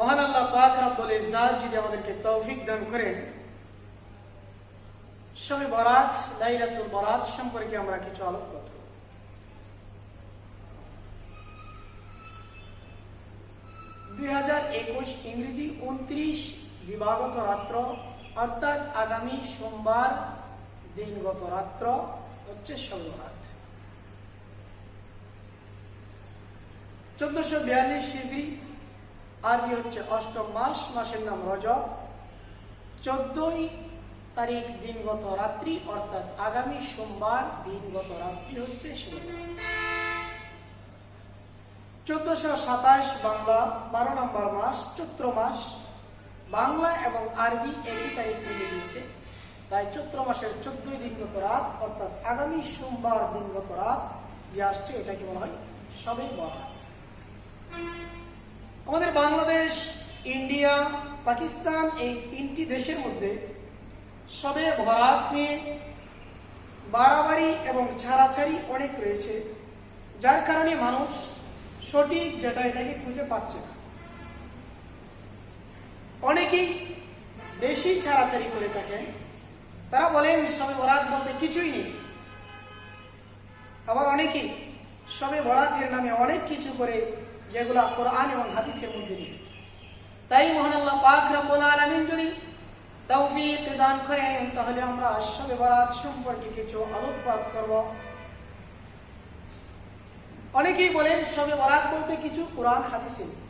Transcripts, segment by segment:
মহান আল্লাহ পাক রব্বুল ইজ্জাত যদি আমাদেরকে তৌফিক দান করেন, শবে বরাত লাইলাতুল বরাত সম্পর্কে আমরা কিছু আলোকপাত করব। 2021 ইংরেজি 29 দিবাগত রাত্র, অর্থাৎ আগামী সোমবার দিনগত রাত্র হচ্ছে শবে বরাত। 1442 হিজরি, আরবি হচ্ছে অষ্টম মাস, মাসের নাম রজব। 14 তারিখ দিনগত রাত্রি, অর্থাৎ আগামী সোমবার দিনগত রাত্রি হচ্ছে শবে বরাত। 1427 বাংলা 12 নম্বর মাস, চৈত্র মাস। বাংলা এবং আরবি একই তারিখ মিলে গিয়েছে, তাই চৈত্র মাসের 14 দিনগত রাত, অর্থাৎ আগামী সোমবার দিনগত রাত যে আসছে, এটাকে বলা হয় শবে বরাত। আমাদের বাংলাদেশ, ইন্ডিয়া, পাকিস্তান এই তিনটি দেশের মধ্যে শবে বরাত নিয়ে বাড়াবাড়ি এবং ছাড়াছাড়ি অনেক রয়েছে, যার কারণে মানুষ সঠিক যেটা এটাকে খুঁজে পাচ্ছে না। অনেকেই বেশি ছাড়াছাড়ি করে থাকেন, তারা বলেন শবে বরাত বলতে কিছুই নেই। আবার অনেকেই শবে বরাতের নামে অনেক কিছু করে, যেগুলো কোরআন এবং হাদিসের মধ্যে নেই। তাই মহান আল্লাহ পাক রব্বুল আলামিন যদি তৌফিক দান করেন, তাহলে আমরা শবে বরাত সম্পর্কে কিছু আলোকপাত করব। অনেকেই বলেন শবে বরাত বলতে কিছু কোরআন হাদিসে নেই।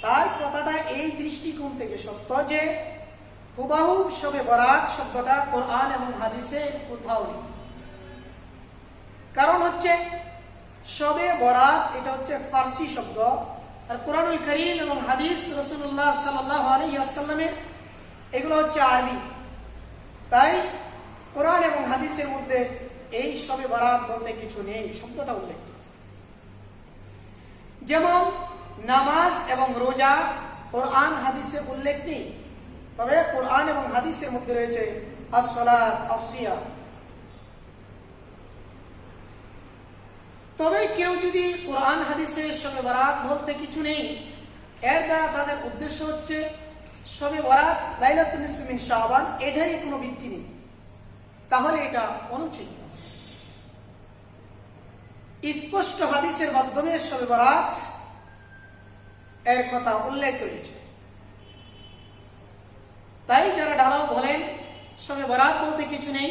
তার কথাটা এই দৃষ্টিকোণ থেকে সত্য যে হুবাহু শবে বরাত শব্দটা কোরআন এবং হাদিসে কোথাও নেই। কারণ হচ্ছে শবে বরাত এটা হচ্ছে ফার্সি শব্দ, আর কোরআনুল কারীম এবং হাদিস রাসূলুল্লাহ সাল্লাল্লাহু আলাইহি ওয়াসাল্লামের এগুলো হচ্ছে আরবি। তাই কোরআন এবং হাদিসের মধ্যে এই শবে বরাত বলতে কিছু নেই শব্দটা উল্লেখ। যেমন নামাজ এবং রোজা কোরআন হাদিসে উল্লেখ নেই, তবে কোরআন এবং হাদিসের মধ্যে রয়েছে as-সালাত, as-সিয়াম। তবে কেউ যদি কোরআন হাদিসে শবে বরাত বলতে কিছু নেই, এর দ্বারা তাদের উদ্দেশ্য হচ্ছে শবে বরাত লাইলাতুন নিসফি মিন শাবান, এটারই কোনো ভিত্তি নেই, তাহলে এটা অনুচিত। স্পষ্ট হাদিসের মাধ্যমে শবে বরাত এর কথা উল্লেখ করেছে। তাই যারা ঢালাও বলেন শবে বরাত বলতে কিছু নেই,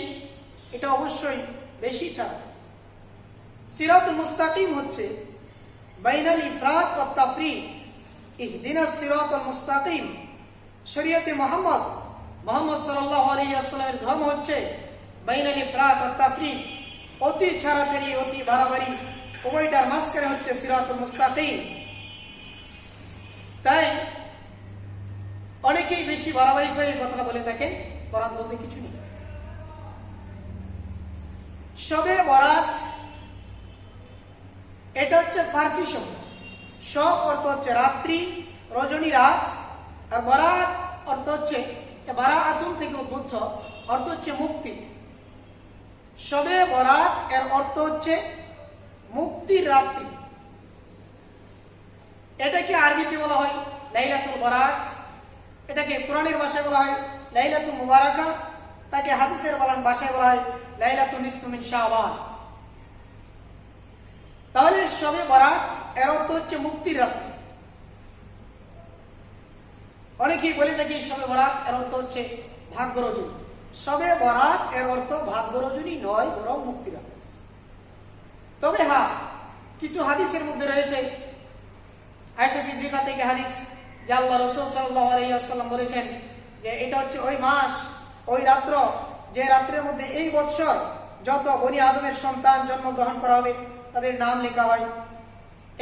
এটা অবশ্যই বেশি চাপ। সিরাতুল মুস্তাকিম হচ্ছে বাইনাল ইফরাত ওয়াত তাফরিদ, ইহদিনাস সিরাতাল মুস্তাকিম। শরীয়তে মুহাম্মদ সাল্লাল্লাহু আলাইহি ওয়াসাল্লামের ধর্ম হচ্ছে বাইনাল ইফরাত ওয়াত তাফরিদ, অতি ছাড়াছাড়ি অতি বাড়াবাড়ি উভয়টার মাঝখানে হচ্ছে সিরাতুল মুস্তাকিম। তাই অনেকেই বেশি বাড়াবাড়ি করে এই কথাটা বলে থাকেন বরাত বলতে কিছু নেই। শবে বরাত এটা হচ্ছে ফার্সি শব্দ। শব অর্থ হচ্ছে রাত্রি, রজনী রাত, আর বরাত অর্থ হচ্ছে বারাআতুন থেকে উদ্ভূত, অর্থ হচ্ছে মুক্তি। শবে বরাত এর অর্থ হচ্ছে মুক্তির রাত্রি। এটাকে আরবিতে বলা হয় লাইলাতুল বরাত, এটাকে কোরআনের ভাষায় বলা হয় লাইলাতুল মুবারাকা, তাকে হাদিসের ভাষায় বলা হয় লাইলাতুন নিসফি মিন শাবান। তাহলে শবে বরাত এর অর্থ হচ্ছে মুক্তির রাত্রি। অনেকেই বলে থাকি শবে বরাত এর অর্থ হচ্ছে ভাগ্য রজনী। শবে বরাত এর অর্থ ভাগ্য রজনী নয়, বরং মুক্তির রাত্রি। তবে হ্যাঁ, কিছু হাদিসের মধ্যে রয়েছে, আয়েশা সিদ্দিকা থেকে হাদিস, যে আল্লাহ রাসূল সাল্লাল্লাহু আলাইহি ওয়াসাল্লাম বলেছেন যে এটা হচ্ছে ওই মাস, ওই রাত্র, যে রাত্রের মধ্যে এই বৎসর যত বনি আদমের সন্তান জন্মগ্রহণ করা হবে তাদের নাম লেখা হয়।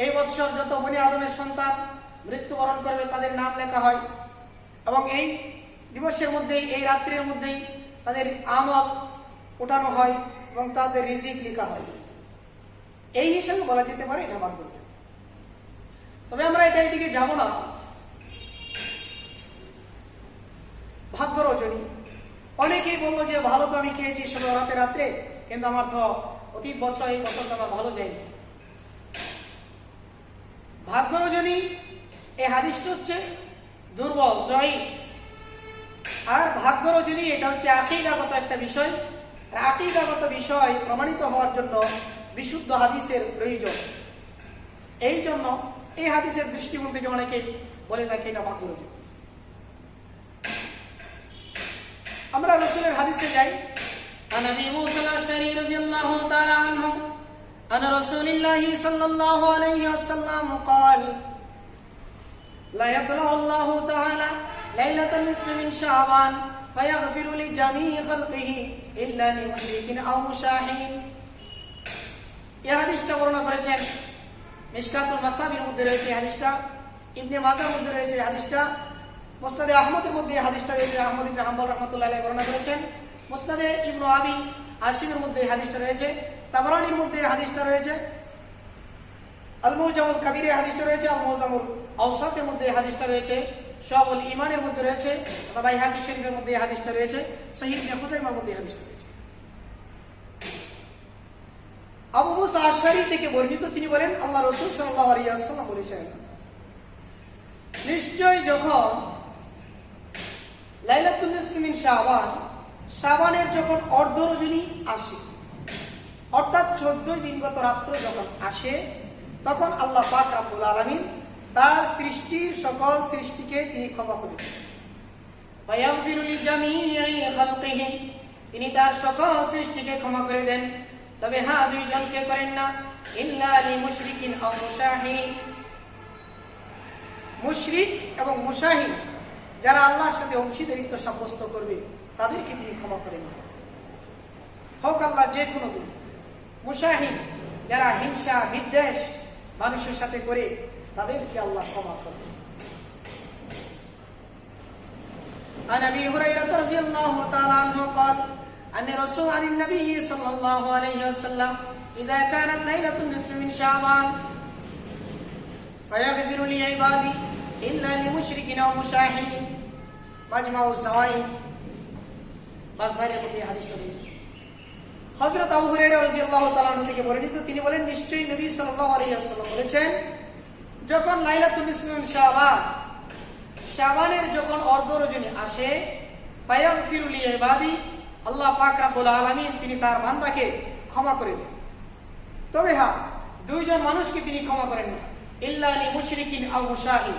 এই বৎসর যত বনি আদমের সন্তান মৃত্যুবরণ করবে তাদের নাম লেখা হয়, এবং এই দিবসের মধ্যেই, এই রাত্রির মধ্যেই তাদের আমল উঠানো হয় এবং তাদের রিজিক লেখা হয়। এই হিসাবে বলা যেতে পারে এটা ভাগ্য। তবে আমরা এটা এদিকে যাব না। ভাগ্য রজনী, অনেকেই বলবো যে ভালো তো আমি খেয়েছি শবে বরাতের রাত্রে, কিন্তু আমার তো অতীত বছর এই বছর আমার ভালো যায়নি। ভাগ্য রজনী এই হাদিসটা হচ্ছে দুর্বল, জয়ীফ। আর ভাগ্য রজনী এটা হচ্ছে আকীদাগত একটা বিষয়। আর আকীদাগত বিষয় প্রমাণিত হওয়ার জন্য বিশুদ্ধ হাদিসের প্রয়োজন। এই জন্য এই হাদিসের দৃষ্টিকোণ থেকে অনেকেই বলে থাকে এটা ভাগ্য রজনী। আমরা রাসূলের হাদিসে যাই। عن ابي موسى الاشعري رضي الله تعالى عنه عن رسول الله صلى الله عليه وسلم قال لا يطلع الله تعالى ليلة النصف من شعبان فيغفر لجميع خلقه إلا لمشرك أو مشاحن। এই হাদিসটা বর্ণনা করেছেন মিশকাতুল মাসাবির মধ্যে রয়েছে এই হাদিসটা, ইবনে মাজার মধ্যে রয়েছে এই হাদিসটা, মুসনাদে আহমদের মধ্যে এই হাদিসটা রয়েছে, আহমদ ইবনে হাম্বল রাহমাতুল্লাহি আলাইহি বর্ণনা করেছেন। মুসনাদে ইবনে আবি হাশিমের মধ্যে এই হাদিসটা রয়েছে, তাবরানীর মধ্যে এই হাদিসটা রয়েছে, আল মুজামুল কাবীরে এই হাদিসটা রয়েছে, আল মুজামুল আওসাতের মধ্যে এই হাদিসটা রয়েছে, শুআবুল ঈমানের মধ্যে রয়েছে, বাইহাকী শরীফের মধ্যে এই হাদিসটা রয়েছে, সহিহ ইবনে খুজাইমার মধ্যে এই হাদিসটা রয়েছে। আবু মুসা আশআরী থেকে বর্ণিত, তিনি বলেন আল্লাহ রাসূল সাল্লাল্লাহু আলাইহি ওয়াসাল্লাম বলেছেন, নিশ্চয় যখন লাইলাতুন নিসফি মিন শাবান, শাবানের যখন অর্ধ রজনী আসে, অর্থাৎ 14 দিনগত রাত্র যখন আসে, তখন আল্লাহ পাক রব্বুল আলামিন তার সৃষ্টির সকল সৃষ্টিকে তিনি ক্ষমা করে দেন। ফায়াগফিরু লিজামিই খালকিহি, তিনি তার সকল সৃষ্টিকে ক্ষমা করে দেন। তবে হ্যাঁ, দুইজনকে করেন না, ইল্লা লিমুশরিকিন আও মুশাহিন, মুশরিক এবং মুশাহিন যারা আল্লাহর সাথে অংশীদারিত্ব সাব্যস্ত করবে তাদেরকে তিনি ক্ষমা করেন না, হোক আল্লাহর যে কোনো গুণ। মুশাহিন যারা হিংসা বিদ্বেষ মানুষের সাথে করে তাদেরকে আল্লাহ ক্ষমা করবেন। عن ابي هريره رضي الله تعالى عنه قال ان رسول عن النبي صلى الله عليه وسلم اذا كانت ليله النصف من شعبان فيغفر لعبادي الا لمشرك او مشاحن مجمع الزوائد বাসারে মধ্যে হাদিসটা রয়েছে। হযরত আবু হুরায়রা রাদিয়াল্লাহু তাআলা আনহু থেকে বর্ণিত, তিনি বলেন নিশ্চয়ই নবী সাল্লাল্লাহু আলাইহি ওয়াসাল্লাম বলেছেন, যখন লাইলাতুন নিসফি মিন শাবান, শাবানের যখন অর্ধ রজনী আসে, ফায়াগফিরু লিইবাদি, আল্লাহ পাক রব্বুল আলামিন তিনি তার বান্দাকে ক্ষমা করে দেন। তবে হ্যাঁ, দুইজন মানুষকে তিনি ক্ষমা করেন না, ইল্লা লিমুশরিকিন আও মুশাহিন,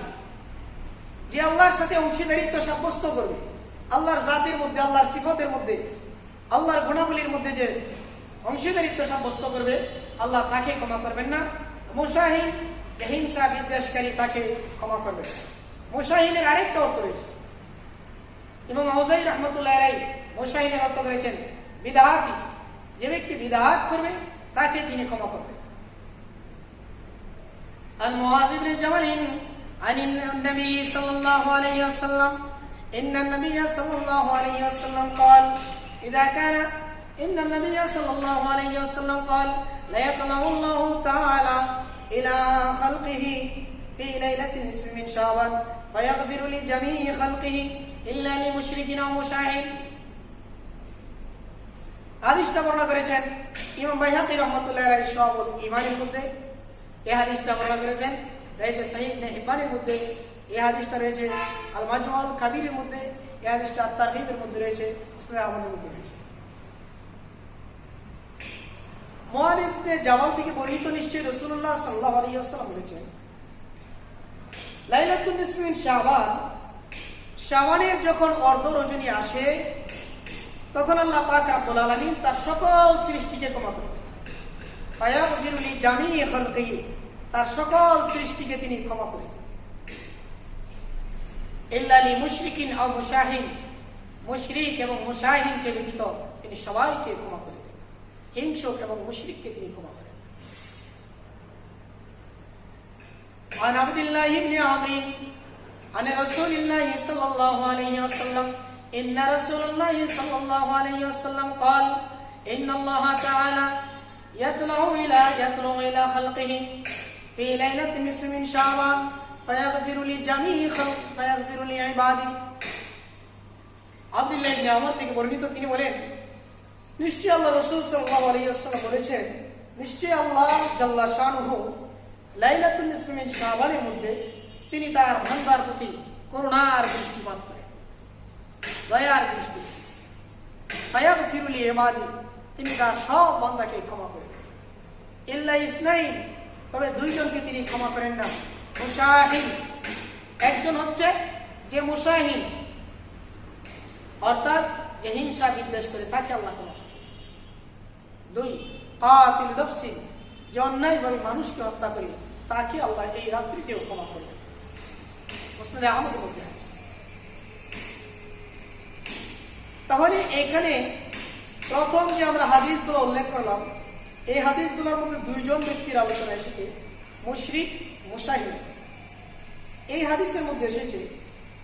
যে আল্লাহর সাথে অংশীদারিত্ব সাব্যস্ত করবে, আল্লাহর জাতের মধ্যে, আল্লাহর সিফাতের মধ্যে, আল্লাহর গুণাবলীর মধ্যে যে অংশীদারিত্ব সাব্যস্ত করবে, আল্লাহ তাকে ক্ষমা করবেন না। মুশাহিন, হিংসা বিদ্বেষকারী, তাকে ক্ষমা করবেন। মুশাহিনের আরেকটা অর্থ রয়েছে, ইমাম আউজাই রাহমাতুল্লাহি আলাইহি মুশাহিনের অর্থ করেছেন বিদআতি, যে ব্যক্তি বিদআত করবে তাকে তিনি ক্ষমা করবেন। আন মুআয ইবনে জামাল عن النبي صلى الله عليه وسلم إن النبي صلى الله عليه وسلم قال إذا كان إن النبي صلى الله عليه وسلم قال لا يطلع الله تعالى إلى خلقه في ليلة النصف من شعبان فيغفر لجميع خلقه إلا لمشرك أو مشاهد। হাদিসটা বর্ণনা করেছেন ইমাম বাইহাকী রাহমাতুল্লাহি আলাইহি শুআবুল ঈমানের মধ্যে, এই হাদিসটা বর্ণনা করেছেন রয়েছে সহিহ ইবনে হিব্বানের মধ্যে, এই হাদিসটা রয়েছে আল মাজমুউল কাবীরের মধ্যে, এই হাদিসটা আত-তারগীবের মধ্যে রয়েছে, মুসনাদ আহমদের মধ্যে রয়েছে। মুআয ইবনে জাবাল থেকে বর্ণিত, নিশ্চয়ই রাসূলুল্লাহ সাল্লাল্লাহু আলাইহি ওয়াসাল্লাম বলেছেন, লাইলাতুন নিসফি মিন শাবান, শাবানের যখন অর্ধ রজনী আসে, তখন আল্লাহ পাক রব্বুল আলামিন তার সকল সৃষ্টিকে ক্ষমা করবেন। ফায়াগফিরু লিজামিই খালকিহি, তার সকল সৃষ্টিকে তিনি ক্ষমা করে দেন। ইল্লা লিমুশরিকিন আও মুশাহিন, মুশরিক এবং মুশাহিনকে ব্যতীত তিনি সবাইকে ক্ষমা করে দেন, হিংসুক এবং মুশরিককে তিনি ক্ষমা করেন। عن عبد الله بن عمرو عن رسول الله صلى الله عليه وسلم إن رسول الله صلى الله عليه وسلم قال إن الله تعالى يطلع إلى خلقه في ليلة النصف من شعبان فيغفر لجميع خلق فيغفر لعباده। আব্দুল্লাহ ইবনে আমর থেকে বর্ণিত, তিনি বলেন নিশ্চয়ই আল্লাহ রাসূল সাল্লাল্লাহু আলাইহি ওয়াসাল্লাম বলেছেন, নিশ্চয়ই আল্লাহ জাল্লা শানুহু লাইলাতুন নিসফি মিন শাবানের মধ্যে তিনি তার বান্দার প্রতি করুণার দৃষ্টিপাত করেন, দয়ার দৃষ্টি। ফায়াগফিরু লিইবাদি, তিনি তার সব বান্দাকে ক্ষমা করে দেন। ইল্লা ইসনাইন, তবে দুইজনকে তিনি ক্ষমা করেন না। মুশাহিন, একজন হচ্ছে যে মুশাহিন, অর্থাৎ যে হিংসা বিদ্বেষ করে, তাকে আল্লাহ ক্ষমা করেন। দুই, কাতিল নাফসিন, যে অন্যায়ভাবে মানুষকে হত্যা করে, তাকে আল্লাহ এই রাত্রিতেও ক্ষমা করবেন। মুসনাদে আহমদের মধ্যে আছে। তাহলে এখানে প্রথম যে আমরা হাদিসগুলো উল্লেখ করলাম, এই হাদিসগুলোর মধ্যে দুইজন ব্যক্তির আলোচনা এসেছে, মুশরিক, মুশাহিন। এই হাদিসের মধ্যে এসেছে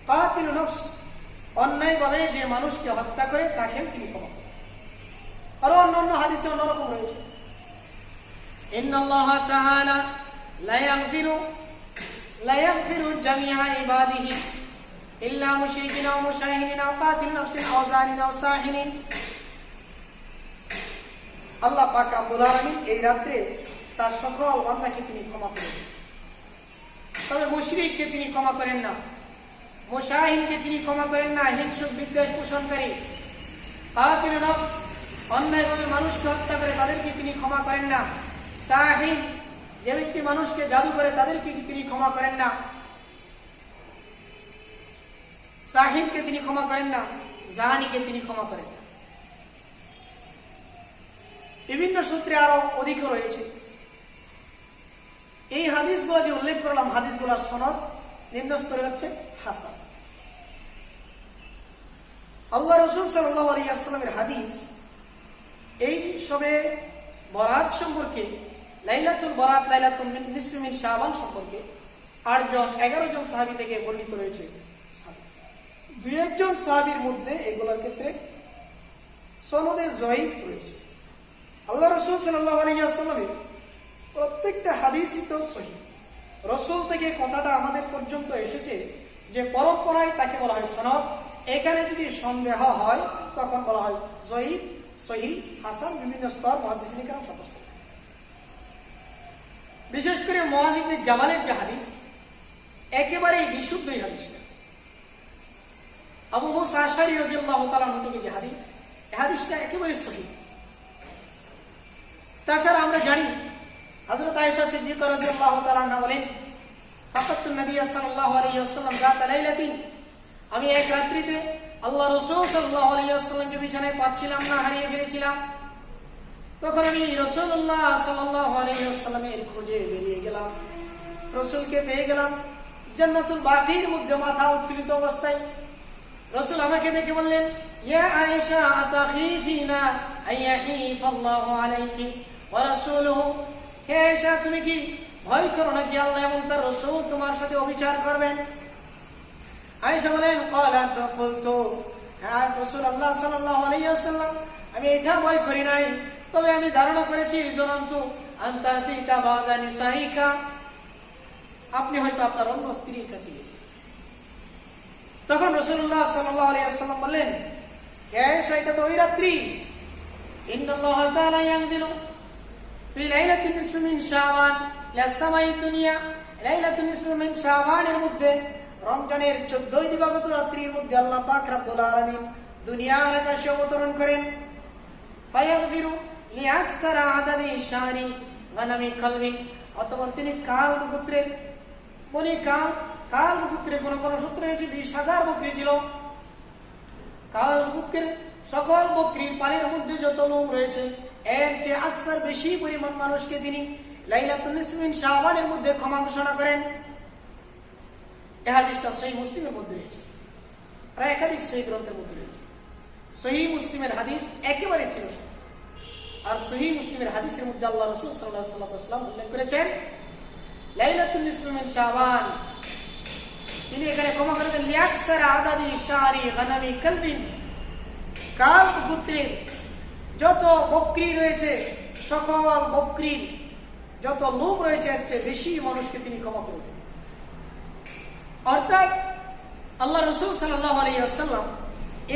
কাতিল নফস, অন্যায়ভাবে যে মানুষকে হত্যা করে তাকে তিনি ক্ষমা করেন। আরো অন্যান্য হাদিসে অন্যরকম রয়েছে, ইন্নাল্লাহা তাআলা লা ইয়াগফিরু জামিআ ইবাদিহি ইল্লা মুশরিকিন আও মুশাহিনিন আও কাতিল নাফসিন আও জানিন আও সাহিনিন। আল্লাহ পাক রব্বুল আলামিন এই রাতে তার সকল বান্দাকে তিনি ক্ষমা করেন, তবে মুশরিককে তিনি ক্ষমা করেন না, মুশাহিনকে তিনি ক্ষমা করেন না, হিংসুক বিদ্বেষ পোষণকারী, কাতিল নফস, অন্যায়ভাবে মানুষকে হত্যা করে তাদেরকে তিনি ক্ষমা করেন না, সাহিন, যে ব্যক্তি মানুষকে জাদু করে তাদেরকে তিনি ক্ষমা করেন না, সাহিনকে তিনি ক্ষমা করেন না, জানিকে তিনি ক্ষমা করেন না। বিভিন্ন সূত্রে আরো অধিক রয়েছে। এই হাদিসগুলো যে উল্লেখ করলাম, হাদিসগুলোর সনদ নিম্ন স্তরে হচ্ছে হাসান। আল্লাহ রাসূল সাল্লাল্লাহু আলাইহি ওয়াসাল্লামের হাদিস এই সবে বরাত সম্পর্কে, লাইলাতুল বরাত, লাইলাতুল নিসফি মিন শাবান সম্পর্কে 11 জন সাহাবী থেকে বর্ণিত রয়েছে। দুই একজন সাহাবীর মধ্যে এগুলোর ক্ষেত্রে সনদে জয়ীফ রয়েছে। আল্লাহ রাসূল সাল্লাল্লাহু আলাইহি ওয়াসাল্লামের প্রত্যেকটা হাদিসই তো সহিহ। রাসূল থেকে কথাটা আমাদের পর্যন্ত এসেছে যে পরম্পরায়, তাকে বলা হয় সনদ। এখানে যদি সন্দেহ হয় তখন বলা হয় জয়ীফ, সহিহ, হাসান, বিভিন্ন স্তর মুহাদ্দিসিনে কেরাম সাব্যস্ত। বিশেষ করে মুআয ইবনে জাবালের যে হাদিস, একেবারেই বিশুদ্ধ এই হাদিসটা। আবু মুসা আশআরী রাদিয়াল্লাহু তাআলা থেকে যে হাদিস, এই হাদিসটা একেবারে সহিহ। তাছাড়া আমরা জানি হযরত আয়েশা সিদ্দিকা রাদিয়াল্লাহু তাআলা আনহা বলেন, ফাকাতু নবী সাল্লাল্লাহু আলাইহি ওয়াসাল্লাম রাত লাইলাতিন, আমি এক রাত্রিতে আল্লাহ রাসূল সাল্লাল্লাহু আলাইহি ওয়াসাল্লামকে বিছানায় পাচ্ছিলাম না, হারিয়ে ফেলেছিলাম। তখন আমি রাসূলুল্লাহ সাল্লাল্লাহু আলাইহি ওয়াসাল্লামের খোঁজে বেরিয়ে গেলাম, রাসূলকে পেয়ে গেলাম জান্নাতুল বাকির মধ্যে মাথা উত্তোলিত অবস্থায়। রাসূল আমাকে দেখে বললেন, ইয়া আয়েশা আতাখিফিনা আইয়াহিফাল্লাহু আলাইকি ওয়া রাসূলুহু, হে আয়েশা, তুমি কি ভয় করো নাকি আল্লাহ এবং তার রাসূল তোমার সাথে অবিচার করবেন? আয়েশা বলেন, ক্বালাত কুলতু, হ্যাঁ রাসূলুল্লাহ সাল্লাল্লাহু আলাইহি ওয়াসাল্লাম, আমি এটা ভয় করি নাই, তবে আমি ধারণা করেছি জনন্তু আনতাতিকা বাদা নিসাইকা, আপনি হয়তো আপনার অন্য স্ত্রীর কাছে গিয়েছেন। তখন রাসূলুল্লাহ সাল্লাল্লাহু আলাইহি ওয়াসাল্লাম বললেন, হে আয়েশা, এটা তো ওই রাত্রি, ইন্নাল্লাহা তাআলা ইয়ানজিলু ফি লাইলাতিন নিসফি মিন শাবান ইলা সামাই দুনিয়া, লাইলাতুন নিসফি মিন শাবানের মধ্যে, রমজানের 14 দিবাগত রাত্রির মধ্যে আল্লাহ পাক রব্বুল আলামিন দুনিয়ার আকাশে অবতরণ করেন। ফায়াগফিরু লিআকসারা আদাদি শারি গানামি কলবি, অতঃপর তিনি কাল গোত্রের, বনি কাল গোত্রের কোন কোন সূত্রে হয়েছে 20,000 বকরি ছিল। কাল গোত্রের সকল বকরির পালের মধ্যে যত লোম রয়েছে, এর চেয়ে আকসার বেশি পরিমাণ মানুষকে তিনি লাইলাতুন নিসফি মিন শাবানের মধ্যে ক্ষমা ঘোষণা করেন। এই হাদিসটা সহিহ মুসলিমের মধ্যে রয়েছে, প্রায় একাধিক সহিহ গ্রন্থের মধ্যে রয়েছে। সহিহ মুসলিমের হাদিস একেবারে ছিল, আর সহিহ মুসলিমের হাদিসের মধ্যে আল্লাহ রাসূল সাল্লাল্লাহু আলাইহি ওয়াসাল্লাম উল্লেখ করেছেন লাইলাতুন নিসফি মিন শাবান, তিনি এখানে ক্ষমা করে দেন লিয়াকসারা আদাদি শারি গানামি কলবিন, কাল গোত্রের যত বকরি রয়েছে, সকল বকরির যত লোম রয়েছে, এর চেয়ে বেশি মানুষকে তিনি ক্ষমা করে দেন। অর্থাৎ আল্লাহ রাসূল সাল্লাল্লাহু আলাইহি ওয়াসাল্লাম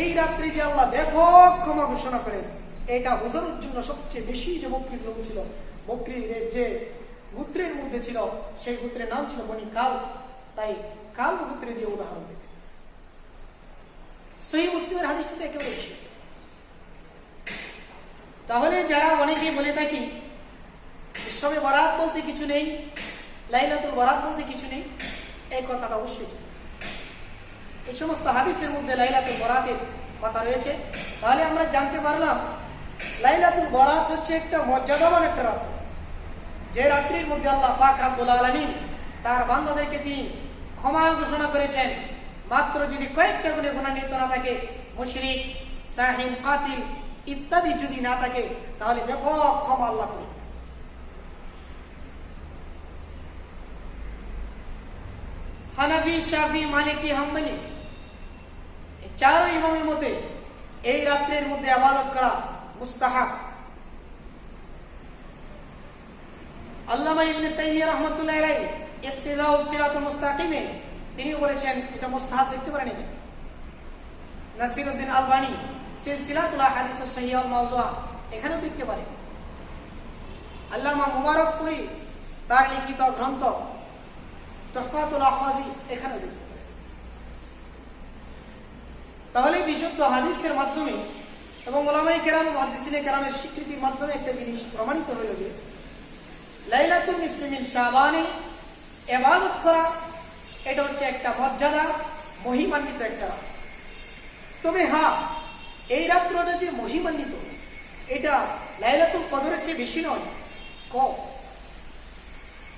এই রাত্রি যে আল্লাহ ব্যাপক ক্ষমা ঘোষণা করেন, এটা বোঝানোর জন্য সবচেয়ে বেশি যে বকরির লোম ছিল, বকরির যে গোত্রের মধ্যে ছিল, সেই গোত্রের নাম ছিল বনি কাল। তাই কাল মুকুত্রে দিয়ে উদাহরণ দেবে। সহিহ মুসলিমের হাদিসটাতে একেবারে বেশি। তাহলে যারা অনেকেই বলে থাকি শবে বরাত বলতে কিছু নেই, লাইলাতুল বরাত বলতে কিছু নেই, এই কথাটা অবশ্যই এই সমস্ত হাদিসের মধ্যে লাইলাতুল বরাতের কথা রয়েছে। তাহলে আমরা জানতে পারলাম লাইলাতুল বরাত হচ্ছে একটা মর্যাদাবান একটা রাত, যে রাত্রির মধ্যে আল্লাহ পাক রব্বুল আলামিন তার বান্দাদেরকে তিনি ক্ষমা ঘোষণা করেছেন। মাত্র যদি কয়েকটা গুণে গুণান্বিত না থাকে, মুশরিক, সাহিন, কাতিল ইত্যাদি যদি না থাকে, তাহলে ব্যাপক ক্ষমা আল্লাহ করে। হানাফি, শাফি, মালিকি, হাম্বলি চার ইমামের মতে এই রাত্রের মধ্যে ইবাদত করা মুস্তাহাব। আল্লামা ইবনে তাইমিয়া রাহমাতুল্লাহি আলাইহি ইক্তিদাউস সিরাতুল মুস্তাকিমে তিনি বলেছেন এটা মুস্তাহাব, দেখতে পারেন। নাসিরউদ্দিন আলবানী সিলসিলাতুল আহাদিস সহিহ ওয়াল মাওযুআ এখানেও দেখতে পারেন। আল্লামা মুবারকপুরী তার লিখিত গ্রন্থ তুহফাতুল আহওয়াজি এখানেও দেখতে পারেন। তাহলে বিশুদ্ধ হাদিসের মাধ্যমে এবং উলামায়ে কেরাম, মুহাদ্দিসিনে কেরামের স্বীকৃতির মাধ্যমে একটা জিনিস প্রমাণিত হইল যে লাইলাতুল নিসফি মিন শাবানে ইবাদত করা এটা হচ্ছে একটা মর্যাদা মহিমান্বিত একটা রাত। তবে হ্যাঁ, এই রাত্রটা যে মহিমান্বিত এটা লাইলাতুল কদরের চেয়ে বেশি নয়, কম।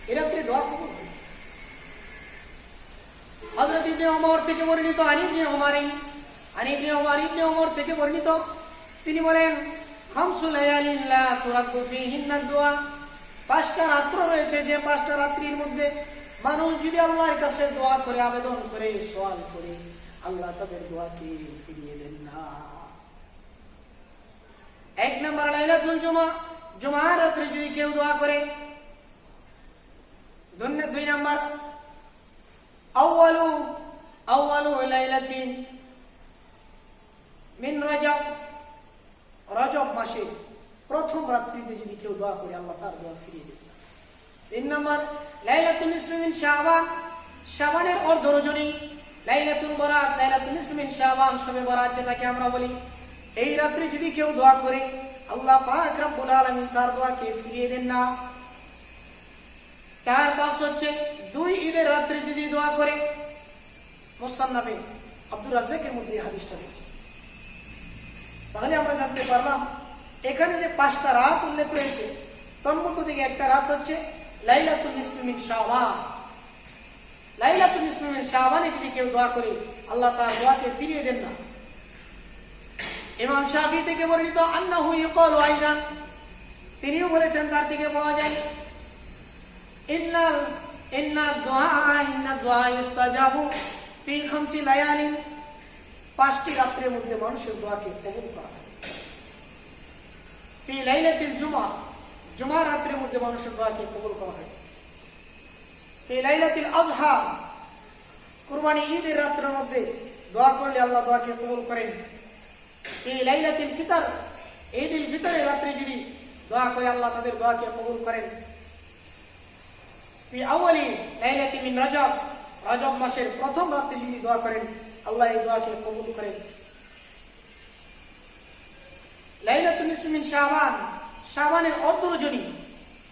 এই রাত্রে দোয়া কবুল হয়। হযরত ইবনে ওমর থেকে বর্ণিত, আন ইবনে ওমর থেকে বর্ণিত, তিনি বলেন খামসু লায়ালিন লা তুরাদ্দু ফীহিন্না দুআ, 5টা রাত্র রয়েছে যে 5টা রাত্রির মধ্যে মানুষ যদি আল্লাহর কাছে দোয়া করে, আবেদন করে, সওয়াল করে, আল্লাহ তাদের দোয়াকে ফিরিয়ে দেন না। 1 নম্বর লাইলাতুল জুমা, জুমার রাতে যদি কেউ দোয়া করে। 2 নম্বর আউয়ালু লাইলাতিন মিন রজব মাসের প্রথম রাত্রিতে যদি কেউ দোয়া করে, আল্লাহ তার দোয়া ফিরিয়ে দেন। 3 নম্বর লাইলাতুল নিসফি মিন শাবান, শাবানের অর্ধ রজনী। লাইলাতুল বরাত, লাইলাতুল নিসফি মিন শাবান, শবে বরাত যেটাকে আমরা বলি, এই রাত্রে যদি কেউ দোয়া করে, আল্লাহ পাক রব্বুল আলামিন তার দোয়াকে ফিরিয়ে দেন না। 4, 5 হচ্ছে 2 ঈদের রাত্রে যদি দোয়া করে। মুসান্নাফে আব্দুর রাজ্জাকের মধ্যে এই হাদিসটা রয়েছে। তাহলে আমরা জানতে পারলাম এখানে যে 5টা রাত উল্লেখ রয়েছে, তন্মধ্য থেকে একটা রাত হচ্ছে লাইলাতুল নিসফি মিন শাবান। লাইলাতুল নিসফি মিন শাবানে যদি কেউ দোয়া করে, আল্লাহ তার দোয়াকে ফিরিয়ে দেন না। ইমাম শাফি থেকে বর্ণিত আন্নাহু ইয়াকালু আইজান, তিনিও বলেছেন, তার থেকে পাওয়া যায় ইন্না দুআ ইস্তাজাবু ফি 5 লায়ালিন, 5টি রাত্রের মধ্যে মানুষের দোয়াকে কবুল করা হয়। ফি লাইলাতুল জুমআ, জুমার রাত্রের মধ্যে মানুষের দোয়াকে কবুল করা হয়। ফি লাইলাতুল আযহা, কুরবানি ঈদের রাত্রের মধ্যে দোয়া করলে আল্লাহ দোয়াকে কবুল করেন। ফি লাইলাতুল ফিতর, ঈদুল ফিতরের রাত্রে যদি দোয়া করে, আল্লাহ তাদের দোয়াকে কবুল করেন। ফি আউয়ালি লাইলাতি মিন রজব, রজব মাসের প্রথম রাতে যদি দোয়া করেন, আল্লাহ এই দোয়াকে কবুল করেন। লাইলাতুল নিসফি মিন শাবান, শাবানের অর্ধ রজনী,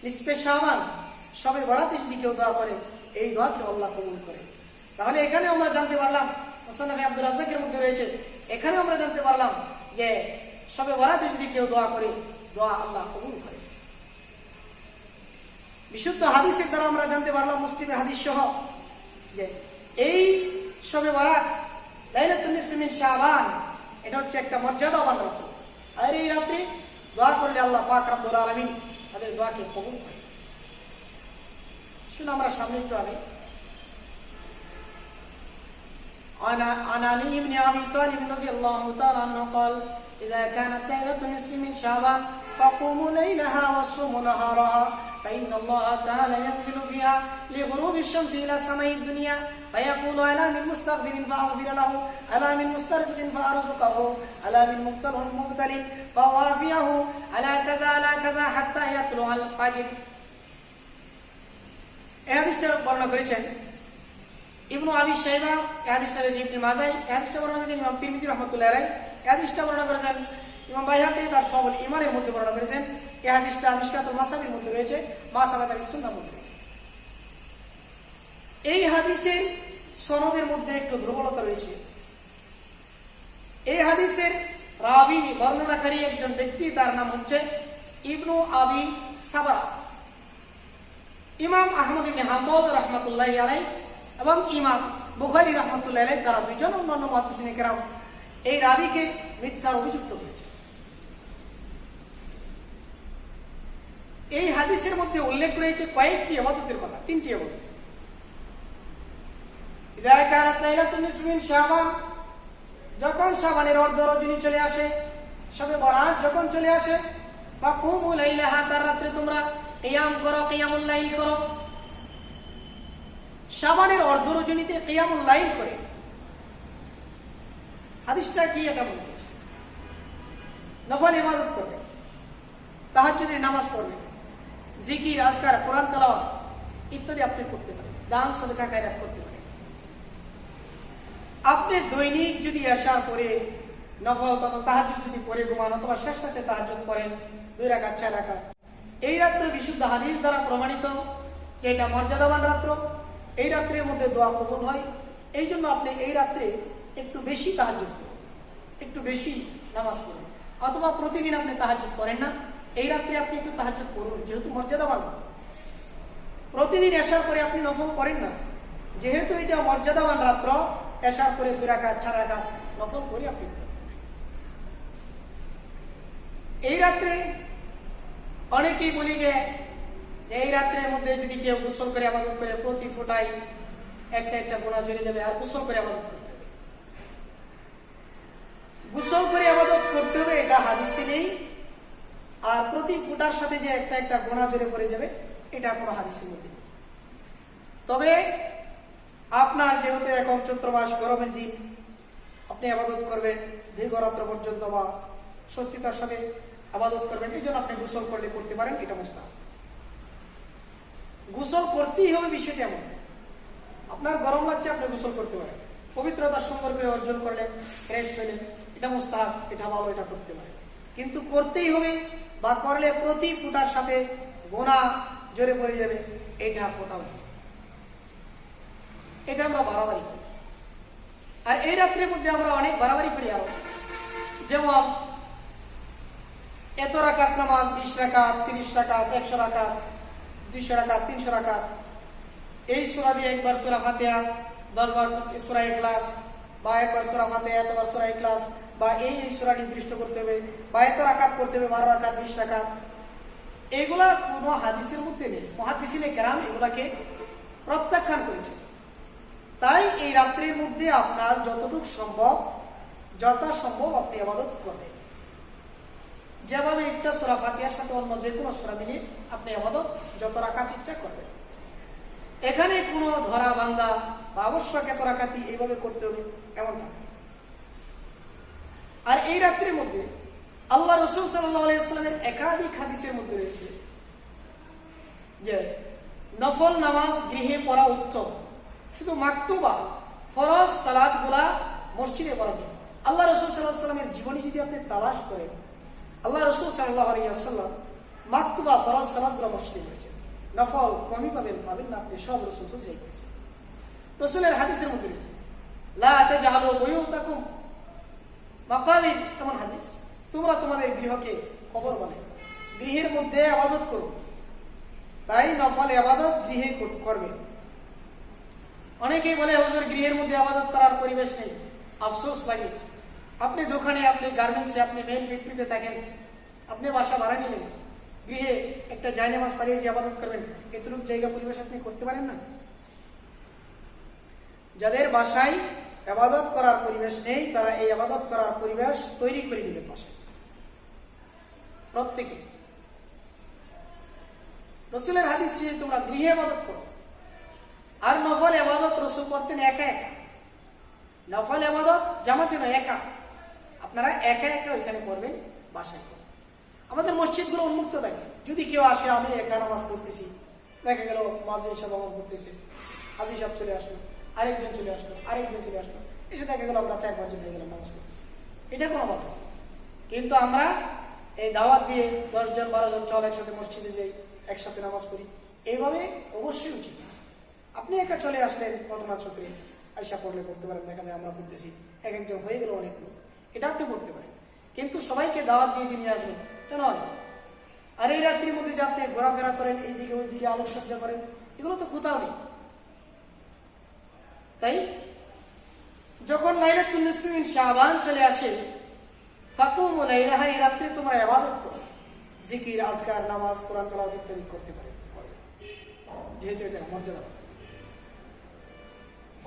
নিসফে শাবান, শবে বরাতে যদি কেউ দোয়া করে, এই দোয়াকে আল্লাহ কবুল করে। তাহলে এখানে আমরা জানতে পারলাম, মুসান্নাফে আব্দুর রাজ্জাকের মধ্যে রয়েছে, এখানে আমরা জানতে পারলাম যে শবে বরাতে যদি কেউ দোয়া করে, দোয়া আল্লাহ কবুল করে। বিশুদ্ধ হাদিসের দ্বারা আমরা জানতে পারলাম, মুসলিমের হাদিস সহ, যে এই শবে বরাত লাইলাতুল নিসফি মিন শাবান এটা হচ্ছে একটা মর্যাদাবান রাত। আর এই রাত্রে দোয়া করলে আল্লাহ পাক রব্বুল আলামিন তাদের দোয়াকে কবুল করে। শুনুন আমরা সামনে একটু আগে عن علي بن ابي طالب رضي الله تعالى عنه قال اذا كانت ليله النصف من شعبان فقوموا ليلها وصوموا نهارها فان الله تعالى ينزل فيها لغروب الشمس الى سماء الدنيا فيقول الا من مستغفر فاغفر له الا من مسترزق فارزقه الا من مبتل فوافيه الا كذا حتى يطلع الفجر। এই হাদিসটা বর্ণনা করেছেন ইবনু আবি শাইবা এই হাদিসটা রয়েছে, ইবনে মাজাহ এই হাদিসটা বর্ণনা করেছেন ইমাম তিরমিজি রাহমাতুল্লাহি আলাইহি, এই হাদিসটা বর্ণনা করেছেন ইমাম বাইহাকী তার শুআবুল ঈমানের মধ্যে বর্ণনা করেছেন, এই হাদিসটা মিশকাতুল মাসাবির মধ্যে রয়েছে, মা সাবাতা বিস সুন্নাহর মধ্যে রয়েছে। এই হাদিসের সনদের মধ্যে একটু দুর্বলতা রয়েছে। এই হাদিসের রাবি বর্ণনাকারী একজন ব্যক্তি, তার নাম হচ্ছে ইবনু আবি সাবা। ইমাম আহমদ ইবনে হাম্বল রাহমাতুল্লাহি আলাইহি এবং ইমাম বুখারী রাহমাতুল্লাহি আলাইহি তারা দুইজন অন্যান্য মুহাদ্দিসিনে কেরাম এই রাবিকে মিথ্যার অভিযুক্ত করেছে। এই হাদিসের মধ্যে উল্লেখ রয়েছে কয়েকটি ইবাদতের কথা, 3টি ইবাদত। ইযা কানাত লাইলাতুন নিসফি মিন শাবান, যখন শাবানের অর্ধ রজনী চলে আসে, শবে বরাত যখন চলে আসে, ফাকুমু লাইলাহা, তার রাতে তোমরা কিয়াম করো, কিয়ামুল লাইল করো। শাবানের অর্ধ রজনীতে কিয়ামুল লাইল করে, হাদিসটা কি এটা বলছে? নফল ইবাদত করবে, তাহাজ্জুদের নামাজ পড়বে, জিকির, আজকার, কোরআন তেলাওয়াত ইত্যাদি আপনি করতে পারেন, দান সদকা খায়রাত করতে পারেন। আপনি দৈনিক যদি আসার পরে নফল তাহাজ্জুদ যদি পড়ে ঘুমান, অথবা শেষ রাতে তাহাজ্জুদ পড়েন 2 রাকাত 4 রাকাত, এই রাত্রে বিশুদ্ধ হাদিস দ্বারা প্রমাণিত যে এটা মর্যাদাবান রাত্র, এই রাত্রের মধ্যে দোয়া কবুল হয়। এই জন্য আপনি এই রাত্রে একটু বেশি তাহাজ্জুদ করুন, একটু বেশি নামাজ পড়ুন, অথবা প্রতিদিন আপনি তাহাজ্জুদ করেন না, এই রাত্রে আপনি একটু তাহাজ্জুদ করুন, যেহেতু মর্যাদাবান। প্রতিদিন আসার পরে আপনি নফল করেন না, যেহেতু এটা মর্যাদাবান রাত্র, আসার পরে 2 রাকাত 4 রাকাত নফল করে আপনি এই রাত্রে অনেকেই বলি যে এই রাত্রের মধ্যে যদি কেউ গোসল করে ইবাদত করে, প্রতি ফোঁটায় একটা একটা গুনাহ ঝরে যাবে, আর গোসল করে ইবাদত করতে হবে। গোসল করে ইবাদত করতে হবে এটা হাদিসে নেই, আর প্রতি ফোঁটার সাথে যে একটা একটা গুনাহ ঝরে পড়ে যাবে এটা কোনো হাদিসের মধ্যে নেই। তবে আপনার যেহেতু এখন চৈত্র মাস, গরমের দিন, আপনি ইবাদত করবেন দীর্ঘরাত্র পর্যন্ত বা স্বস্তিতার সাথে ইবাদত করবেন, এই জন্য আপনি গোসল করলে করতে পারেন, এটা মুস্তাহাব। গোসল করতেই হবে বিষয়টা এমন, আপনার গরম লাগছে আপনি গোসল করতে পারেন, পবিত্রতা সুন্দর করে অর্জন করলেন, ফ্রেশ হলেন, এটা মুস্তাহাব, এটা ভালো, এটা করতে পারেন। কিন্তু করতেই হবে বা করলে প্রতি ফুটার সাথে গুনাহ জোরে পড়ে যাবে, এটা কোথাও নেই, এটা আমরা বাড়াবাড়ি করি। আর এই রাত্রের মধ্যে আমরা অনেক বাড়াবাড়ি করি আরো, যেমন এত রাকাত নামাজ, 20 রাকাত, 30 রাকাত, 100 রাকাত, 200 রাকাত, 300 রাকাত, এই সূরা দিয়ে একবার সূরা ফাতিহা, 10 বার সূরা ইখলাস, বা একবার সূরা ফাতিহা, এতবার সূরা ইখলাস, বা এই সূরা নির্দিষ্ট করতে হবে, বা এত রাকাত করতে হবে, 12 রাকাত, 20 রাকাত, এগুলা কোনো হাদিসের মধ্যে নেই। মুহাদ্দিসিনে কেরাম এগুলাকে প্রত্যাখ্যান করেছে। তাই এই রাত্রির মধ্যে আপনার যতটুকু সম্ভব, যথাসম্ভব আপনি ইবাদত করবেন, যেভাবে ইচ্ছা সূরা ফাতিহার সাথে অন্য যে কোনো সূরা মিলিয়ে আপনি ইবাদত যত রাকাত ইচ্ছা করবেন। এখানে কোনো ধরা বান্ধা বা আবশ্যক এত রাকাতই এইভাবে করতে হবে এমন না। আর এই রাত্রির মধ্যে আল্লাহ রাসূল সাল্লাল্লাহু আলাইহি ওয়াসাল্লামের একাধিক হাদিসের মধ্যে রয়েছে যে নফল নামাজ গৃহে পড়া উত্তম, শুধু মাকতুবা ফরজ সালাতগুলা মসজিদে পড়া যায়। আল্লাহ রাসূল সাল্লাল্লাহু আলাইহি ওয়াসাল্লামের জীবনী যদি আপনি তালাশ করেন, আল্লাহ রাসূল সাল্লাল্লাহু আলাইহি ওয়াসাল্লাম মাকতুবা ফরজ সালাতগুলা মসজিদে পড়েছেন, নফল কমই পাবেন না আপনি, সব রাসূল যাই করেছেন। রাসূলের হাদিসের মধ্যে রয়েছে লা তাজআলু বুয়ুতাকুম মাকাবির, এমন হাদিস, তোমরা তোমাদের গৃহকে কবর বানাও, গৃহের মধ্যে ইবাদত করো। তাই নফল ইবাদত গৃহে করবে। অনেকেই বলে হুজুর গৃহের মধ্যে ইবাদত করার পরিবেশ নেই, আফসোস লাগে। আপনি দোকানে, আপনি গার্মেন্টসে, আপনি মেইন ফ্যাক্টরিতে থাকেন, আপনি বাসা ভাড়া নিলেন, গৃহে একটা জায়নামাজ পালিয়ে যে ইবাদত করবেন, এতটুকু জায়গা পরিবেশ আপনি করতে পারেন না? যাদের বাসায় ইবাদত করার পরিবেশ নেই, তারা এই ইবাদত করার পরিবেশ তৈরি করে দিবেন বাসায় প্রত্যেকে। রাসূলের হাদিস যে তোমরা গৃহে ইবাদত করো। আর নফল ইবাদত রাসূল করতেন একা একা, নফল ইবাদত জামাতে নয়, একা। আপনারা একা একা ওইখানে করবেন, বাসায় করবেন। আমাদের মসজিদগুলো উন্মুক্ত থাকে, যদি কেউ আসে, আমি একা নামাজ পড়তেছি, দেখা গেল মাঝে সাহেব আমার পড়তেছে, হাজি সাহেব চলে আসলো, আরেকজন চলে আসলো, আরেকজন চলে আসলো, এসে দেখা গেল আমরা 4-5 জন হয়ে গেলাম নামাজ পড়তেছি। এটা কোনো কথা না। কিন্তু আমরা এই দাওয়াত দিয়ে 10 জন 12 জন চল একসাথে মসজিদে যাই, একসাথে নামাজ পড়ি, এইভাবে অবশ্যই উচিত। আপনি একা চলে আসলেন ঘটনাচক্রে, আয়সা পড়লে পড়তে পারেন, দেখা যায় আমরা পড়তেছি, এক একজন হয়ে গেল অনেক লোক, এটা আপনি পড়তে পারেন। কিন্তু সবাইকে দাওয়াত দিয়ে যিনি আসবেন এটা নয়। আর এই রাত্রির মধ্যে যে আপনি ঘোরাফেরা করেন, এইদিকে ওইদিকে আলোকসজ্জা করেন, এগুলো তো কোথাও নেই। তাই যখন লাইলাতুন নিসফি মিন শাবান চলে আসে, ফাকুমু লাইলাহা, এই রাত্রে তোমরা ইবাদত করো, জিকির, আজকার, নামাজ, কোরআন তেলাওয়াত ইত্যাদি করতে পারে, যেহেতু এটা মর্যাদা।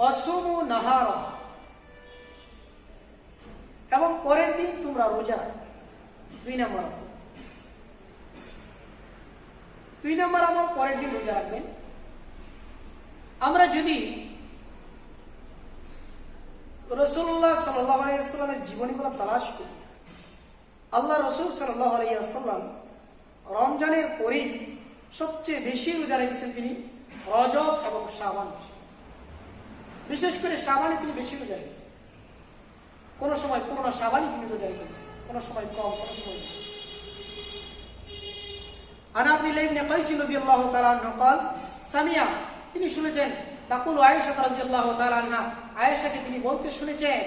অসুমু নাহারা, এবং পরের দিন তোমরা রোজা রাখো। 2 নম্বর আমল, পরের দিন রোজা রাখবেন। আমরা যদি রাসূলুল্লাহ সাল্লাল্লাহু আলাইহি ওয়াসাল্লামের জীবনীগুলো তালাশ করি, আল্লাহ রাসূল সাল্লাল্লাহু আলাইহি ওয়াসাল্লাম রমজানের পরেই সবচেয়ে বেশি রোজা রেখেছেন তিনি রজব এবং শাবান মাসে। বিশেষ করে শাবানে তিনি বেশি রোজা রেখেছেন। কোন সময় পুরোনো শাবানই তিনি রোজা রেখেছেন, কোন সময় কম, কোন সময় বেশি। আন আব্দুল্লাহ ইবনে কাইস রাদিয়াল্লাহু তাআলা আনহু قال সামিয়া, তিনি শুনেছেন, তাকুল আয়েশা রাদিয়াল্লাহু তাআলা আনহা, আয়েশাকে তিনি বলতে শুনেছেন,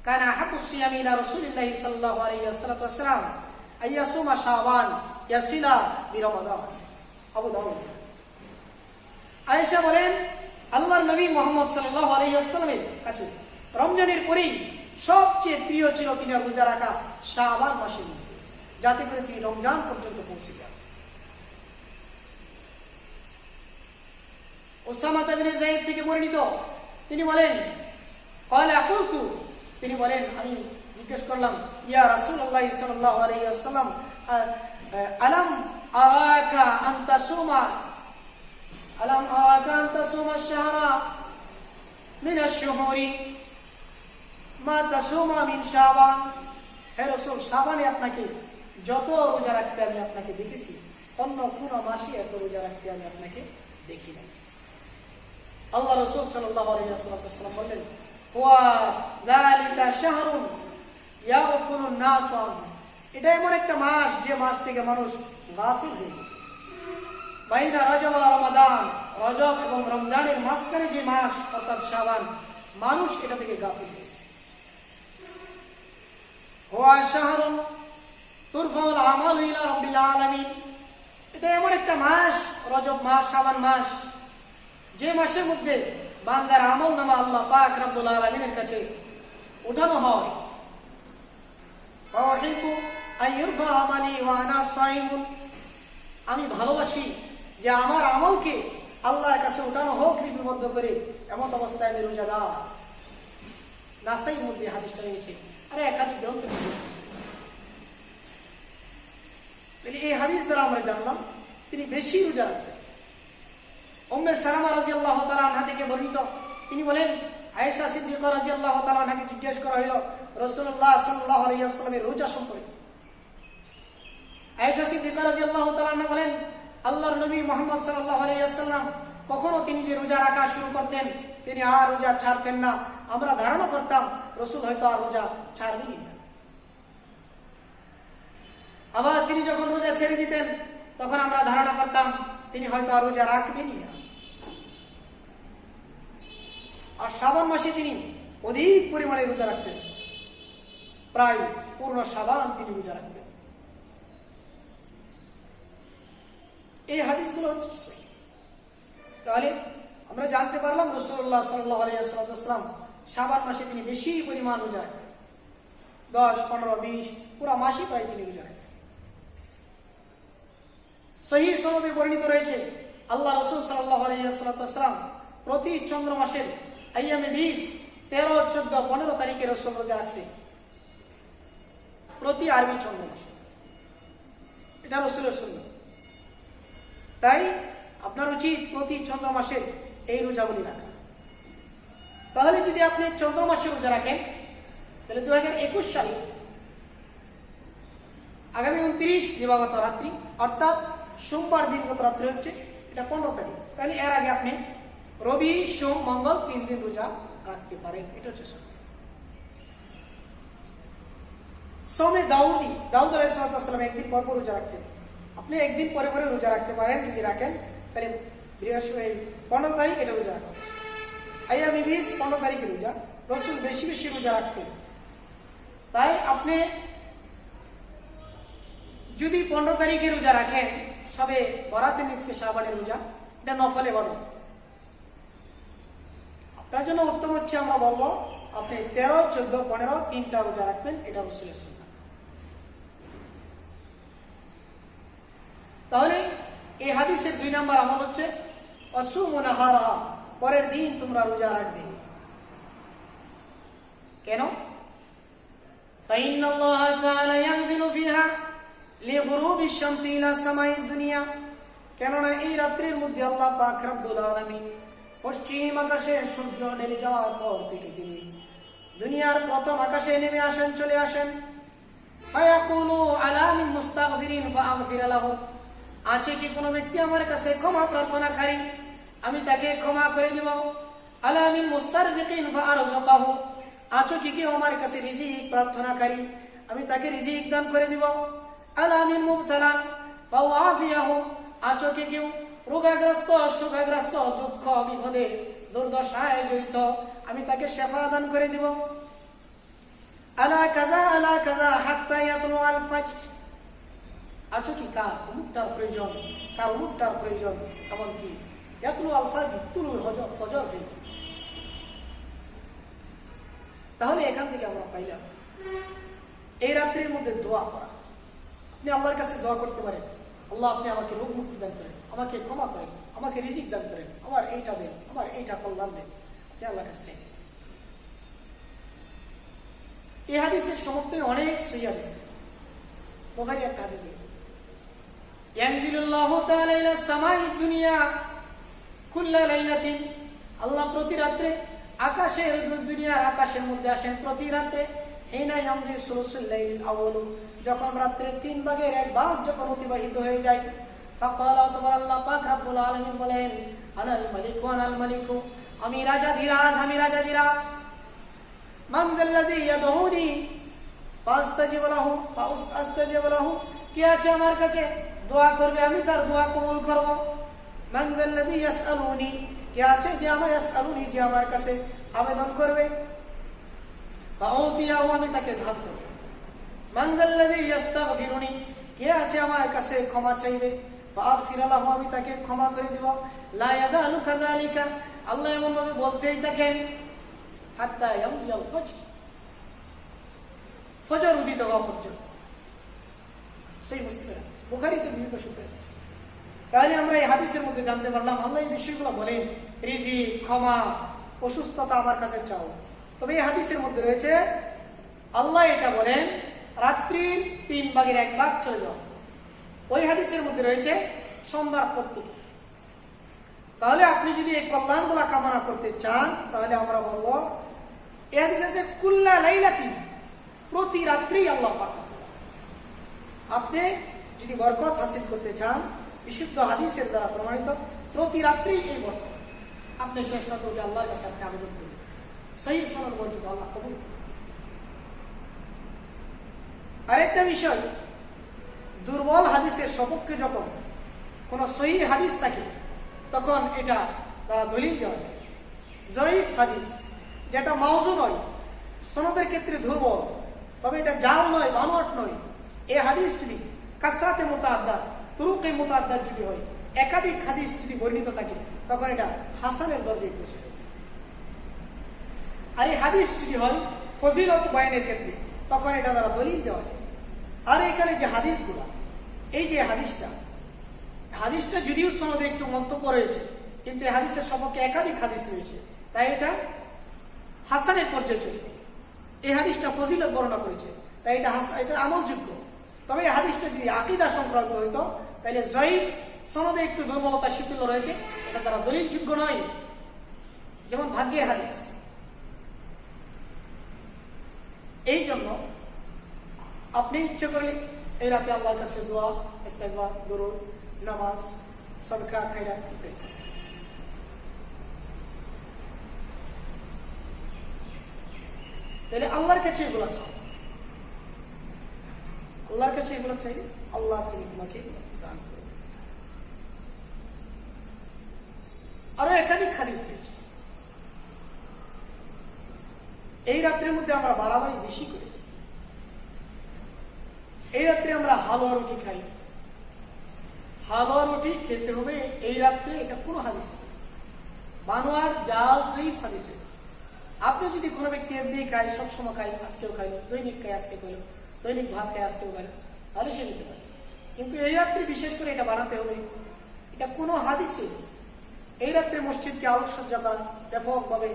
কানা হাকুস সিয়ামি ইলা রাসূলিল্লাহি সাল্লাল্লাহু আলাইহি ওয়াসাল্লাম আইয়াসুমা শাবান ইয়াসিলা বিরমাদান। আবু দাউদ। আয়েশা বলেন, আল্লাহর নবী মুহাম্মদ সাল্লাল্লাহু আলাইহি ওয়াসাল্লামের কাছে রমজানের পরেই সবচেয়ে প্রিয় ছিল তিনি রোজা রাখা শাবান মাসের মধ্যে, যাতে করে তিনি রমজান পর্যন্ত পৌঁছে যান। ওসামা ইবনে যায়েদ থেকে বর্ণিত, তিনি বলেন, ক্বালা কুলতু, তিনি বলেন, আমি জিজ্ঞেস করলাম, ইয়া রাসূলুল্লাহ সাল্লাল্লাহু আলাইহি ওয়াসাল্লাম, আলাম আরাকা আন তাসুমা আশ-শাহরা মিন আশ-শুহুরি মা তাসুমা মিন শাবান। হে রাসূল, শাবানে আপনাকে যত রোজা রাখতে আমি আপনাকে দেখেছি, অন্য কোন মাসে এত রোজা রাখতে আমি আপনাকে দেখি না। আল্লাহ রাসূল সাল্লাল্লাহু আলাইহি ওয়াসাল্লাম বললেন, ওয়া যালিকা শাহরুন ইয়াগফুলুন নাস আনহু, এটা এমন একটা মাস যে মাস থেকে মানুষ গাফিল হয়ে গেছে। বাইনা রজব ওয়া রমাদান, রজব এবং রমজানের মাঝখানে যে মাস অর্থাৎ শাবান, মানুষ এটা থেকে গাফিল হয়েছে। ওয়া শাহরুন তুরফাউল আমালু ইলা রাব্বিল আলামিন, এটা এমন একটা মাস, রজব মাস, শাবান মাস, যে মাসের মধ্যে বান্দার আমল নামা আল্লাহ পাক রব্বুল আলামিনের কাছে উঠানো হয়। আমি ভালোবাসি যে আমার আমলকে আল্লাহর কাছে উঠানো হোক লিপিবদ্ধ করে, এমন অবস্থায় আমি রোজাদার। নাসাইর মধ্যে হাদিসটা রয়েছে, আরে একাধিক গ্রন্থে। এই হাদিস দ্বারা আমরা জানলাম তিনি বেশি রোজা রাখতেন। উম্মে সালামা রাদিয়াল্লাহু তাআলা আনহা থেকে বর্ণিত, তিনি বলেন, আয়েশা সিদ্দিকা রাদিয়াল্লাহু তাআলা আনহাকে জিজ্ঞেস করা হলো রাসূলুল্লাহ সাল্লাল্লাহু আলাইহি ওয়াসাল্লামের রোজা সম্পর্কে। আয়েশা সিদ্দিকা রাদিয়াল্লাহু তাআলা আনহা বলেন, আল্লাহর নবী মুহাম্মদ সাল্লাল্লাহু আলাইহি ওয়াসাল্লাম কখনো তিনি যে রোজা রাখা শুরু করতেন, তিনি আর রোজা ছাড়তেন না। আমরা ধারণা করতাম রাসূল হয়তো আর রোজা ছাড়বেনই না। আবার তিনি যখন রোজা ছেড়ে দিতেন, তখন আমরা ধারণা করতাম তিনি হয়তো আর রোজা রাখবেনই না। আর শাবান মাসে তিনি অধিক পরিমাণে রোজা রাখতেন, প্রায় পূর্ণ শাবান তিনি রোজা রাখতেন। এই হাদিসগুলো হচ্ছে সহিহ। তাহলে আমরা জানতে পারলাম রাসূলুল্লাহ সাল্লাল্লাহু আলাইহি ওয়াসাল্লাম শাবান মাসে তিনি বেশি পরিমাণ রোজা রাখতেন, 10, 15, 20 পুরো মাসই প্রায় তিনি রোজা রাখতেন। সহিহ সনদে বর্ণিত রয়েছে, আল্লাহ রাসূল সাল্লাল্লাহু আলাইহি ওয়াসাল্লাম প্রতি চন্দ্র মাসের আইয়ামে 20, 13, 14, 15 তারিখে রাসূল রোজা রাখতেন, প্রতি আরবি চন্দ্র মাসে। এটা রাসূলের সুন্নাত। তাই আপনার উচিত প্রতি চন্দ্র মাসের এই রোজাগুলি রাখা। তাহলে যদি আপনি চন্দ্র মাসে রোজা রাখেন, তাহলে 2021 সালে আগামী 29 দিবাগত রাত্রি, অর্থাৎ সোমবার দিনগত রাত্রি হচ্ছে এটা 15 তারিখ, তাহলে এর আগে আপনি রবি, সোম, মঙ্গল 3 দিন রোজা রাখতে পারেন। এটা হচ্ছে সোমে দাউদ আলাইহিস সালাম একদিন পর পর রোজা রাখতেন। আপনি একদিন পরে পরে রোজা রাখতে পারেন, যদি রাখেন তাহলে বৃহস্পতি 15 তারিখ এটা রোজা রাখা হচ্ছে। আইয়ামে বিজ 15 তারিখে রোজা, রসুল বেশি বেশি রোজা রাখতেন। তাই আপনি যদি 15 তারিখে রোজা রাখেন, সবে বরাতের নিসফে শাবানের রোজা, এটা নফলে ইবাদত। আপনার জন্য উত্তম হচ্ছে আমরা বলবো আপনি 13, 14, 15 3টা রোজা রাখবেন, এটা রাসূলের সুন্নাহ। তাহলে এই হাদিসের 2 নাম্বার আমল হচ্ছে আসুমু নাহারা, পরের দিন তোমরা রোজা রাখবে। কেন? ফাইনাল্লাহা তাআলা ইয়ানজিলু ফিহা লিগুরুবি শামসি ইলা সামাইদ দুনিয়া, কেননা এই রাত্রির মধ্যে আল্লাহ পাক রব্বুল আলামিন পশ্চিম আকাশে সূর্য নেমে যাওয়ার পর থেকে তিনি দুনিয়ার প্রথম আকাশে নেমে আসেন, চলে আসেন। ফায়াকুলু আলা মিন মুস্তাগফিরিন ফাআগফির লাহু, আছে কি কোনো ব্যক্তি আমার কাছে ক্ষমা প্রার্থনাকারী, আমি তাকে ক্ষমা করে দিব। আলা মিন মুস্তারজিকিন ফাআরযুকাহু, আছো কি কেউ আমার কাছে রিজিক প্রার্থনাকারী, আমি তাকে রিজিক দান করে দিব। আলা মিন মুবতালা ফাওয়াফিয়াহু, আছো কি কেউ রোগাগ্রস্ত, শোকাগ্রস্ত, দুঃখ বিপদে দুর্দশায় জড়িত, আমি তাকে শেফা দান করে দিব। আলা কাযা হাত্তা ইয়াতলু আল ফাজর, আছো কি কার অমুকটার প্রয়োজন, কার অমুকটার প্রয়োজন, এমনকি ইয়াতলু আল ফাজর, তুলুল ফজর হয়ে। তাহলে এখান থেকে আমরা পাইলাম এই রাত্রির মধ্যে দোয়া করা। আপনি আল্লাহর কাছে দোয়া করতে পারেন, আল্লাহ আপনি আমাকে রোগ মুক্তি দান করেন, আমাকে ক্ষমা করেন, আমাকে রিজিক দান করেন, আমার এইটা দেন, আমার এইটা কল্যাণ দেন, আপনি আল্লাহর কাছে চাইবেন। এই হাদিসের সমর্থনে অনেক সহিহ হাদিস আছে। বুখারী একটা হাদিস বলে ইয়ানজিলুল্লাহু তাআলা ইলা সামাইদ দুনিয়া কুল্লা লাইলাতিন, আল্লাহ প্রতি রাতে আকাশের দুনিয়ার আকাশের মধ্যে আসেন প্রতি রাতে। হিনা ইয়ামজি সুলুসুল লাইল আউয়ালু, যখন রাতের 3 ভাগের 1 ভাগ যখন অতিবাহিত হয়ে যায়। ফাকালা আল্লাহ পাক রব্বুল আলামিন বলেন, আনাল মালিকু আনাল মালিকু, আমি রাজাধিরাজ, আমি রাজাধিরাজ। মান যাল্লাযী ইয়াদউনি ফাস্তাজিব লাহু ফাস্তাজিব লাহু, কে আছে আমার কাছে দোয়া করবে, আমি তার দোয়া কবুল করব। মান যাল্লাযী ইয়াসআলুনি, কে আছে যে আমার ইয়াসআলুনি, যে আমার কাছে আবেদন করবে, ফাউতিয়াহু, আমি তাকে দান করব। মান যাল্লাযী ইস্তাগফিরুনি, কে আছে আমার কাছে ক্ষমা চাইবে, ফাআগফির লাহু, আমি তাকে ক্ষমা করে দিব। লা ইয়াযালু কাযালিকা, আল্লাহ এমন ভাবে বলতেই থাকেন হাত্তা ইয়ামজি আল ফজর, ফজর উদিত হওয়া পর্যন্ত। সেই মুসলিম বুখারীতে বিভিন্ন সূত্রে। তাহলে আমরা এই হাদিসের মধ্যে জানতে পারলাম আল্লাহ এই বিষয়গুলো বলেন, রিজিক, ক্ষমা, অসুস্থতা আমার কাছে চাও। তবে এই হাদিসের মধ্যে রয়েছে আল্লাহ এটা বলেন রাত্রির 3 ভাগের 1 ভাগ চলে যাও। ওই হাদিসের মধ্যে রয়েছে সন্ধ্যার পর থেকে। তাহলে আপনি যদি এই কল্যাণগুলা কামনা করতে চান, তাহলে আমরা বলবো এই হাদিসে আছে কুল্লা লাইলাতিন, প্রতি রাত্রি আল্লাহ পাক। আপনি যদি বরকত হাসিল করতে চান, বিশুদ্ধ হাদিসের দ্বারা প্রমাণিত, প্রতি রাত্রি এই বরকত আপনি চেষ্টা করলে আল্লাহর কাছে আপনি আবেদন করবেন, সহিহ সনদ বর্ণিত, আল্লাহ কবুল করবেন। আরেকটা বিষয়, দুর্বল হাদিসের সপক্ষে যখন কোন সহিহ হাদিস থাকে, তখন এটা তারা দলিল দেওয়া যায়। জয়ীফ হাদিস, যেটা মাউযু নয়, সনদের ক্ষেত্রে দুর্বল, তবে এটা জাল নয়, বানোয়াট নয়, এই হাদিস যদি কাসরাতে মুতাআদ্দাদ, তুরুকে মুতাআদ্দাদ যদি হয়, একাধিক হাদিস যদি বর্ণিত থাকে, তখন এটা হাসানের দরজায় পৌঁছে যায়। আর এই হাদিস যদি হয় ফজিলত বয়ানের ক্ষেত্রে, তখন এটা দ্বারা দলিল দেওয়া যায়। আর এখানে যে হাদিসগুলো, এই যে হাদিসটা যদিও সনদে একটু মন্তব্য রয়েছে, কিন্তু এই হাদিসের সপক্ষে একাধিক হাদিস রয়েছে, তাই এটা হাসানের পর্যায়ে চলে। এই হাদিসটা ফজিলত বর্ণনা করেছে, তাই এটা আমলযোগ্য। তবে এই হাদিসটা যদি আকীদা সংক্রান্ত হইতো, তাহলে জয়ীফ, সনদে একটু দুর্বলতা শিথিল রয়েছে, এটা তারা দলিলযোগ্য নয়। যেমন ভাগ্যের হাদিস। এই জন্য আপনি ইচ্ছে করে এই রাতে আল্লাহর কাছে দোয়া, ইস্তেগফার, দুরূদ, নামাজ, সাদকা, খায়রাত ইত্যাদি। তাহলে আল্লাহর কাছে এগুলো চাও, আল্লাহর কাছে এগুলো চাইলে আল্লাহ তিনি তোমাকে দান করবেন। আরো একাধিক হাদিস রয়েছে। এই রাত্রের মধ্যে আমরা বাড়াবাড়ি বেশি করি। এই রাত্রে আমরা হালুয়া রুটি খাই। হালুয়া রুটি খেতে হবে এই রাত্রে, এটা কোনো হাদিস নেই, বানোয়ার জাল শরীফ হাদিস। আপনি যদি কোনো ব্যক্তি এমনি খায়, সবসময় খাই, আজকেও খাইল, দৈনিক খাই আজকে খাইল, দৈনিক ভাত খাই আজকেও খাইল, তাহলে সে নিতে পারে। কিন্তু এই রাত্রে বিশেষ করে এটা বানাতে হবে, এটা কোনো হাদিসে। এই রাত্রে মসজিদকে আলোকসজ্জা করা, ব্যাপকভাবে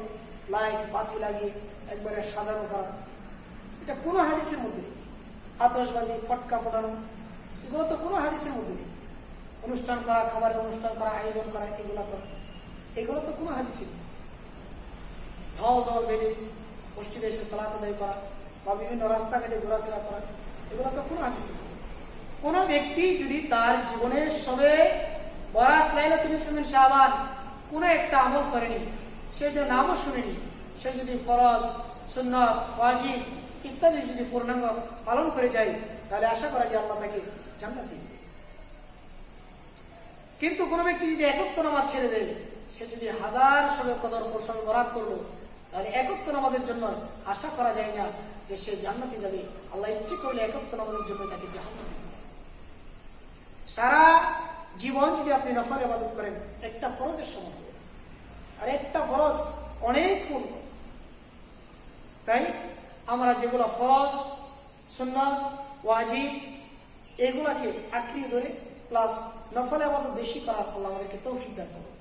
লাইট বাতি লাগিয়ে একবারে সাজানো করা, এটা কোনো হাদিসের মধ্যে নেই। আতশবাজি, ফটকা ফোটানো, এগুলো তো কোনো হাদিসের মধ্যে নেই। অনুষ্ঠান করা, খাবারের অনুষ্ঠান করা, আয়োজন করা, এগুলো করা, এগুলো তো কোনো হাদিসে নেই। ঢল ঢল বেঁধে মসজিদে এসে সালাত আদায় করা বা বিভিন্ন রাস্তাঘাটে ঘোরাফেরা করা, এগুলো তো কোনো হাদিসে নেই। কোন ব্যক্তি যদি তার জীবনের সবে বরাত, লাইলাতুল নিসফে শাবান কোন একটা আমল করেনি, সে যে নামও শুনেনি, সে যদি ফরজ, সুন্নাত, ওয়াজিব ইত্যাদি যদি পূর্ণাঙ্গ পালন করে যায়, তাহলে আশা করা যায় আল্লাহ তাকে জান্নাত দিবেন। কিন্তু কোন ব্যক্তি যদি একত্ব নামাজ ছেড়ে দেয়, সে যদি হাজার সবে কদর সবে বরাত করলো, তাহলে একত্ব নামাজের জন্য আশা করা যায় না যে সে জান্নাতে যাবে। আল্লাহ ইচ্ছে করলে একত্ব নামাজের জন্য তাকে জাহান্নামে দিবেন। সারা জীবন যদি আপনি নফল ইবাদত করেন, একটা ফরজের সমান হবে, আর একটা ফরজ অনেক পূর্ণ। তাই আমরা যেগুলো ফরজ, সুন্নাত, ওয়াজিব এগুলাকে আঁকড়িয়ে ধরে প্লাস নফল ইবাদত বেশি করার ফলে আমাদেরকে তৌফিক দান করুন।